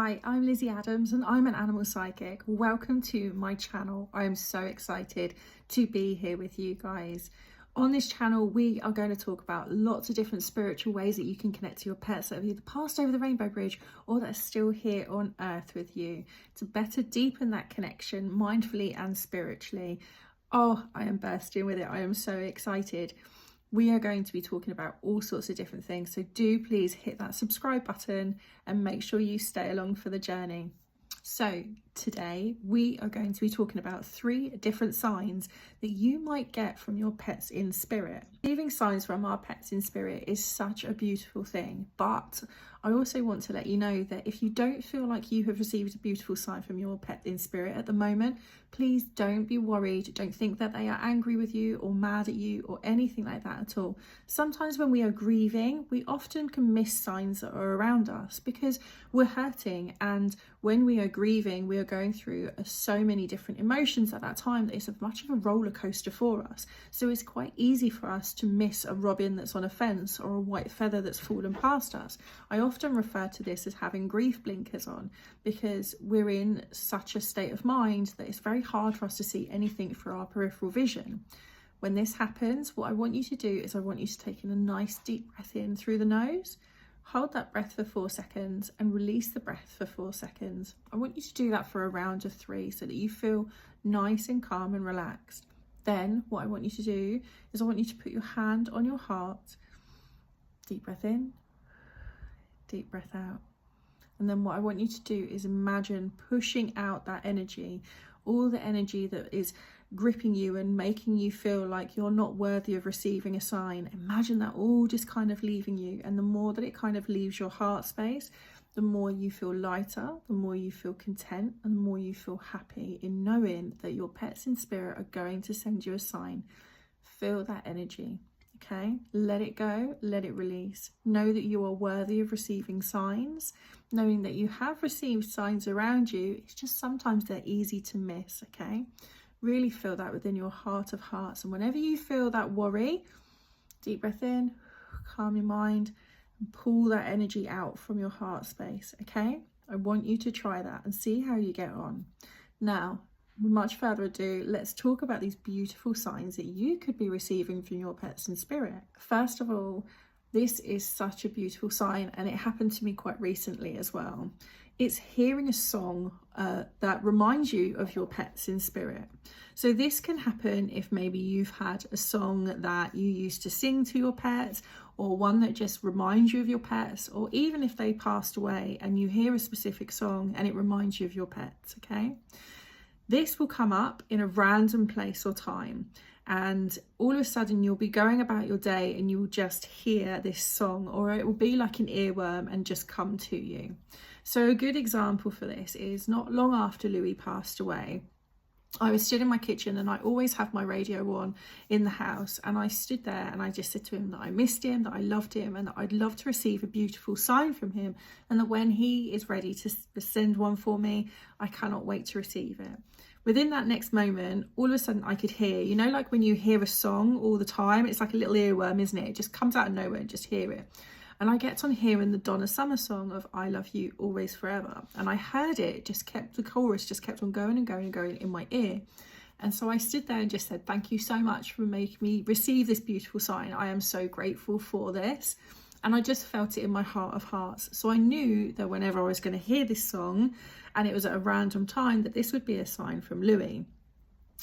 Hi, I'm Lizzie Adams and I'm an animal psychic. Welcome to my channel. I am so excited to be here with you guys. On this channel, we are going to talk about lots of different spiritual ways that you can connect to your pets that have either passed over the rainbow bridge or that are still here on earth with you to better deepen that connection mindfully and spiritually. Oh, I am bursting with it. I am so excited. We are going to be talking about all sorts of different things, so do please hit that subscribe button and make sure you stay along for the journey. So today we are going to be talking about 3 different signs that you might get from your pets in spirit. Receiving signs from our pets in spirit is such a beautiful thing, but I also want to let you know that if you don't feel like you have received a beautiful sign from your pet in spirit at the moment, please don't be worried. Don't think that they are angry with you or mad at you or anything like that at all. Sometimes when we are grieving, we often can miss signs that are around us because we're hurting, and when we are grieving, we are going through so many different emotions at that time that it's as much of a roller coaster for us. So it's quite easy for us to miss a robin that's on a fence or a white feather that's fallen past us. I often refer to this as having grief blinkers on because we're in such a state of mind that it's very hard for us to see anything through our peripheral vision. When this happens, what I want you to do is I want you to take in a nice deep breath in through the nose. Hold that breath for 4 seconds and release the breath for 4 seconds. I want you to do that for a round of 3 so that you feel nice and calm and relaxed. Then what I want you to do is I want you to put your hand on your heart. Deep breath in, deep breath out. And then what I want you to do is imagine pushing out that energy, all the energy that is gripping you and making you feel like you're not worthy of receiving a sign. Imagine that all just kind of leaving you, and the more that it kind of leaves your heart space, the more you feel lighter, the more you feel content, and the more you feel happy in knowing that your pets in spirit are going to send you a sign. Feel that energy, okay? Let it go, let it release. Know that you are worthy of receiving signs, knowing that you have received signs around you. It's just sometimes they're easy to miss, okay? Really feel that within your heart of hearts. And whenever you feel that worry, deep breath in, calm your mind, and pull that energy out from your heart space, okay? I want you to try that and see how you get on. Now, with much further ado, let's talk about these beautiful signs that you could be receiving from your pets in spirit. First of all, this is such a beautiful sign, and it happened to me quite recently as well. It's hearing a song that reminds you of your pets in spirit. So this can happen if maybe you've had a song that you used to sing to your pets, or one that just reminds you of your pets, or even if they passed away and you hear a specific song and it reminds you of your pets, okay? This will come up in a random place or time, and all of a sudden you'll be going about your day and you will just hear this song, or it will be like an earworm and just come to you. So a good example for this is not long after Louis passed away, I was stood in my kitchen, and I always have my radio on in the house, and I stood there and I just said to him that I missed him, that I loved him, and that I'd love to receive a beautiful sign from him, and that when he is ready to send one for me, I cannot wait to receive it. Within that next moment, all of a sudden I could hear, you know, like when you hear a song all the time, it's like a little earworm, isn't it? It just comes out of nowhere and just hear it. And I kept on hearing the Donna Summer song of I Love You Always Forever. And I heard it, the chorus just kept on going and going and going in my ear. And so I stood there and just said, thank you so much for making me receive this beautiful sign. I am so grateful for this. And I just felt it in my heart of hearts. So I knew that whenever I was going to hear this song, and it was at a random time, that this would be a sign from Louis.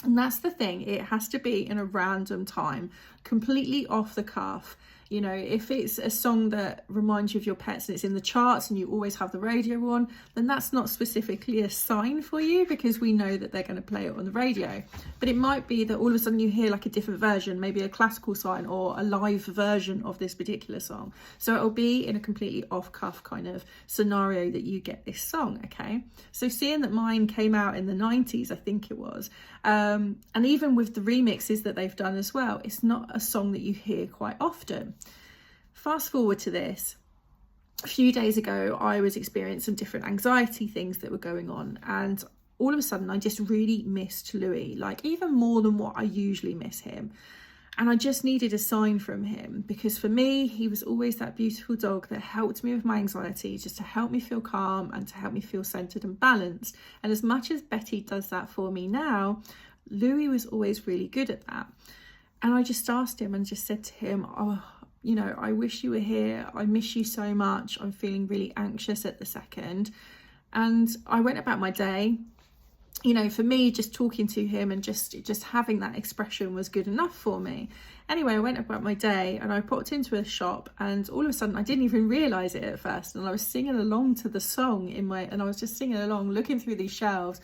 And that's the thing, it has to be in a random time, completely off the cuff. You know, if it's a song that reminds you of your pets and it's in the charts and you always have the radio on, then that's not specifically a sign for you, because we know that they're going to play it on the radio. But it might be that all of a sudden you hear like a different version, maybe a classical sign or a live version of this particular song. So it'll be in a completely off-cuff kind of scenario that you get this song, okay? So seeing that mine came out in the 90s, I think it was, and even with the remixes that they've done as well, it's not a song that you hear quite often. Fast forward to this, a few days ago I was experiencing some different anxiety things that were going on, and all of a sudden I just really missed Louis, like even more than what I usually miss him. And I just needed a sign from him, because for me, he was always that beautiful dog that helped me with my anxiety, just to help me feel calm and to help me feel centered and balanced. And as much as Betty does that for me now, Louis was always really good at that. And I just asked him and just said to him, oh, you know, I wish you were here. I miss you so much. I'm feeling really anxious at the second. And I went about my day. You know, for me, just talking to him and just having that expression was good enough for me. Anyway, I went about my day and I popped into a shop, and all of a sudden I didn't even realize it at first, and I was singing along to the song and I was just singing along, looking through these shelves,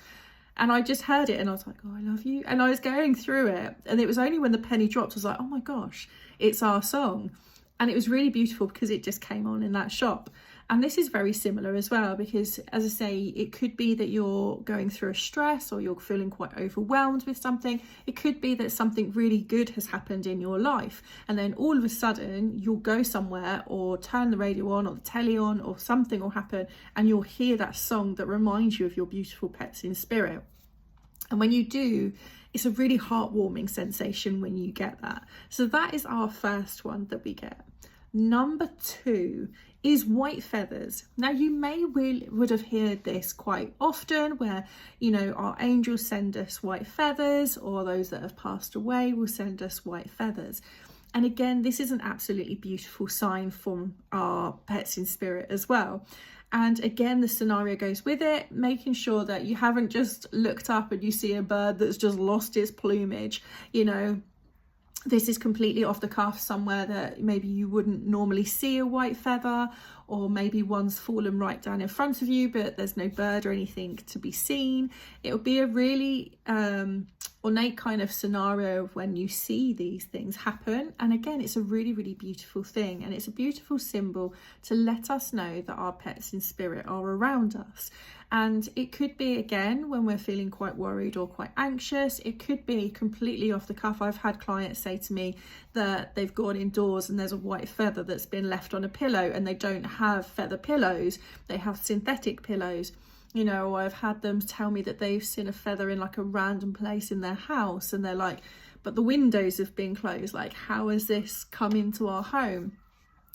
and I just heard it and I was like, oh, I love you. And I was going through it, and it was only when the penny dropped I was like, oh my gosh, it's our song. And it was really beautiful because it just came on in that shop. And this is very similar as well, because as I say, it could be that you're going through a stress or you're feeling quite overwhelmed with something. It could be that something really good has happened in your life, and then all of a sudden you'll go somewhere or turn the radio on or the telly on, or something will happen and you'll hear that song that reminds you of your beautiful pets in spirit. And when you do, it's a really heartwarming sensation when you get that. So that is our first one that we get. Number 2 is white feathers. Now, you would have heard this quite often, where, you know, our angels send us white feathers, or those that have passed away will send us white feathers. And again, this is an absolutely beautiful sign from our pets in spirit as well. And again, the scenario goes with it, making sure that you haven't just looked up and you see a bird that's just lost its plumage. You know, this is completely off the cuff, somewhere that maybe you wouldn't normally see a white feather, or maybe one's fallen right down in front of you, but there's no bird or anything to be seen. It would be a really ornate kind of scenario of when you see these things happen. And again, it's a really, really beautiful thing, and it's a beautiful symbol to let us know that our pets in spirit are around us. And it could be, again, when we're feeling quite worried or quite anxious. It could be completely off the cuff. I've had clients say to me that they've gone indoors and there's a white feather that's been left on a pillow, and they don't have feather pillows, they have synthetic pillows. You know, I've had them tell me that they've seen a feather in like a random place in their house, and they're like, but the windows have been closed, like how has this come into our home?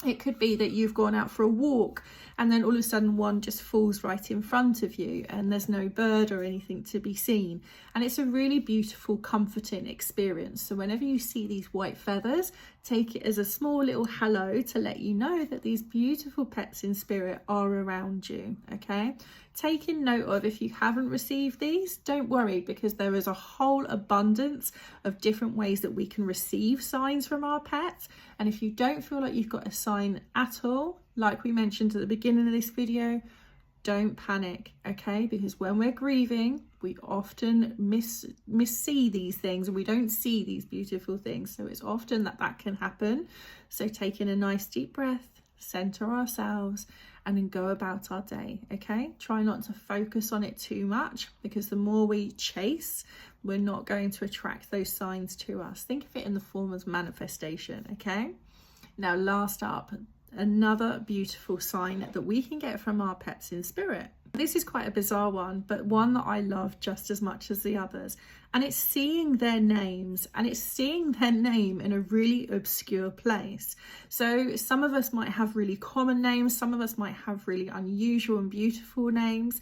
It could be that you've gone out for a walk and then all of a sudden one just falls right in front of you and there's no bird or anything to be seen. And it's a really beautiful, comforting experience. So whenever you see these white feathers, take it as a small little hello to let you know that these beautiful pets in spirit are around you, okay? Taking note of, if you haven't received these, don't worry, because there is a whole abundance of different ways that we can receive signs from our pets. And if you don't feel like you've got a sign at all, like we mentioned at the beginning of this video, don't panic, okay? Because when we're grieving, we often see these things, and we don't see these beautiful things. So it's often that can happen. So taking a nice deep breath, center ourselves, and then go about our day, okay? Try not to focus on it too much, because the more we chase, we're not going to attract those signs to us. Think of it in the form of manifestation, okay? Now, last up, another beautiful sign that we can get from our pets in spirit. This is quite a bizarre one, but one that I love just as much as the others. And it's seeing their names, and it's seeing their name in a really obscure place. So some of us might have really common names, some of us might have really unusual and beautiful names,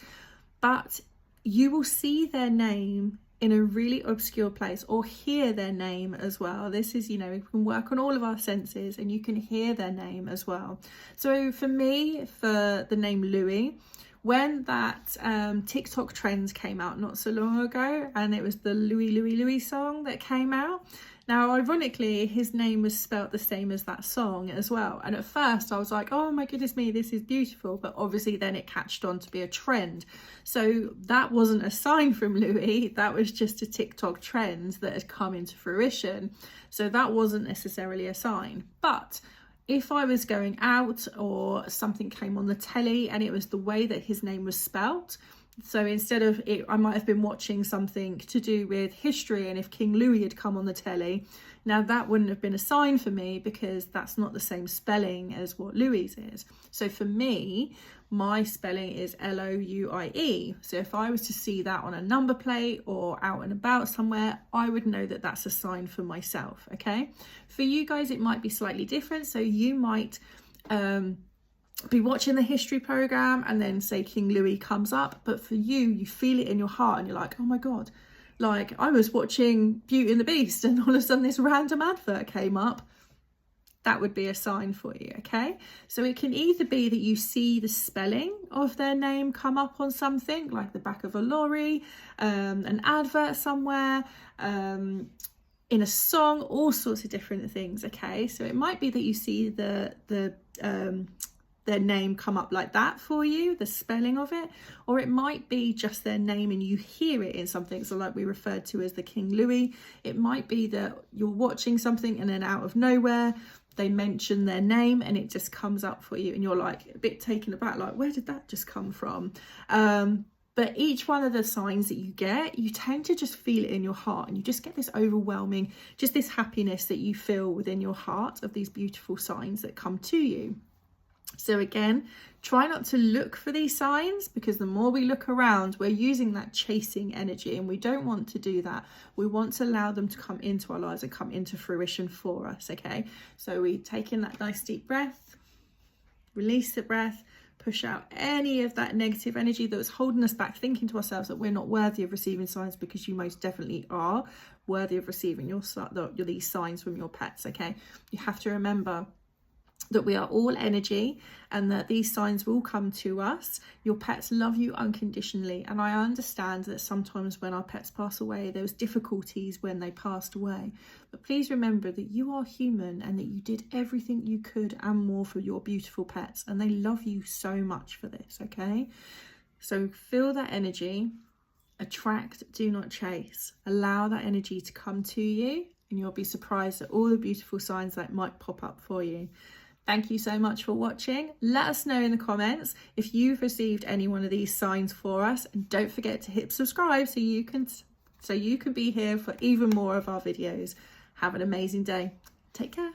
but you will see their name in a really obscure place, or hear their name as well. This is, you know, we can work on all of our senses and you can hear their name as well. So for me, for the name Louis, when that TikTok trend came out not so long ago, and it was the Louis, Louis, Louis song that came out. Now, ironically, his name was spelt the same as that song as well. And at first I was like, oh my goodness me, this is beautiful. But obviously then it catched on to be a trend. So that wasn't a sign from Louis. That was just a TikTok trend that had come into fruition. So that wasn't necessarily a sign. But if I was going out or something came on the telly and it was the way that his name was spelt, So instead of it, I might have been watching something to do with history, and if King Louis had come on the telly, now that wouldn't have been a sign for me because that's not the same spelling as what Louis is. So for me, my spelling is Louie. So if I was to see that on a number plate or out and about somewhere, I would know that that's a sign for myself, okay? For you guys, it might be slightly different. So you might be watching the history program and then say King Louis comes up, but for you, you feel it in your heart and you're like, oh my God, like I was watching Beauty and the Beast and all of a sudden this random advert came up. That would be a sign for you, okay? So it can either be that you see the spelling of their name come up on something, like the back of a lorry, an advert somewhere, in a song, all sorts of different things, okay? So it might be that you see their name come up like that for you, the spelling of it, or it might be just their name and you hear it in something. So like we referred to as the King Louis, it might be that you're watching something and then out of nowhere they mention their name and it just comes up for you and you're like a bit taken aback, like where did that just come from? But each one of the signs that you get, you tend to just feel it in your heart and you just get this overwhelming, just this happiness that you feel within your heart of these beautiful signs that come to you. So again, try not to look for these signs, because the more we look around, we're using that chasing energy and we don't want to do that. We want to allow them to come into our lives and come into fruition for us, okay? So we take in that nice deep breath, release the breath, push out any of that negative energy that was holding us back, thinking to ourselves that we're not worthy of receiving signs, because you most definitely are worthy of receiving these signs from your pets, okay? You have to remember that we are all energy and that these signs will come to us. Your pets love you unconditionally, and I understand that sometimes when our pets pass away, there was difficulties when they passed away, but please remember that you are human and that you did everything you could and more for your beautiful pets, and they love you so much for this, okay? So feel that energy, attract, do not chase. Allow that energy to come to you and you'll be surprised at all the beautiful signs that might pop up for you. Thank you so much for watching. Let us know in the comments if you've received any one of these signs for us, and don't forget to hit subscribe so you can be here for even more of our videos. Have an amazing day. Take care.